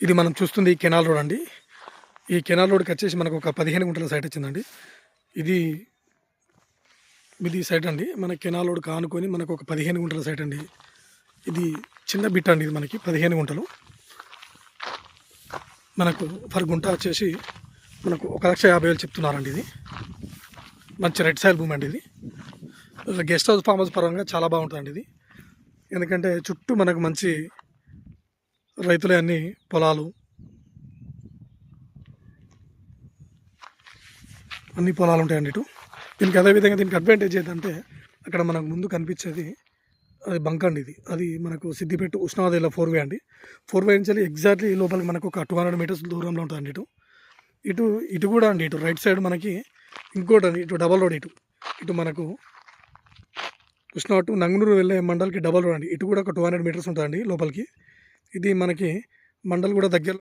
ఇది మనం చూస్తుంది కెనాల్ రోడ్ అండి. ఈ కెనాల్ రోడ్కి వచ్చేసి మనకు ఒక 15 గుంటల సైట్ వచ్చిందండి. ఇది ఇది సైట్ అండి. మన కెనాల్ రోడ్కి ఆనుకొని మనకు ఒక 15 గుంటల సైట్ అండి. ఇది చిన్న బిట్ అండి. ఇది మనకి 15 గుంటలు. మనకు పర్ గుంట వచ్చేసి మనకు 1,50,000 చెప్తున్నారండి. ఇది మంచి రెడ్ సాయిల్ భూమి అండి. ఇది గెస్ట్ హౌస్ ఫామ్ హౌస్ పరంగా చాలా బాగుంటుందండి ఇది. ఎందుకంటే చుట్టూ మనకు మంచి రైతులే అన్ని పొలాలు, అన్ని పొలాలు ఉంటాయండి ఇటు. దీనికి అదేవిధంగా దీనికి అడ్వాంటేజ్ ఏంటంటే అక్కడ మనకు ముందు కనిపించేది అది బంక్ అండి. ఇది అది మనకు సిద్దిపేట ఉష్ణాదేవిలో 4 వే అండి. 4 వే నుంచి ఎగ్జాక్ట్లీ లోపలికి మనకు ఒక 200 మీటర్స్ దూరంలో ఉంటుందండి. ఇటు ఇటు కూడా అండి. ఇటు రైట్ సైడ్ మనకి ఇంకోటి అండి. ఇటు డబల్ రోడ్. ఇటు మనకు కృష్ణా టు నంగనూరు వెళ్ళే మండల్కి డబల్ రోడ్ అండి. ఇటు కూడా ఒక 200 మీటర్స్ ఉంటుందండి లోపలికి. ఇది మనకి మండల్ కూడా దగ్గర.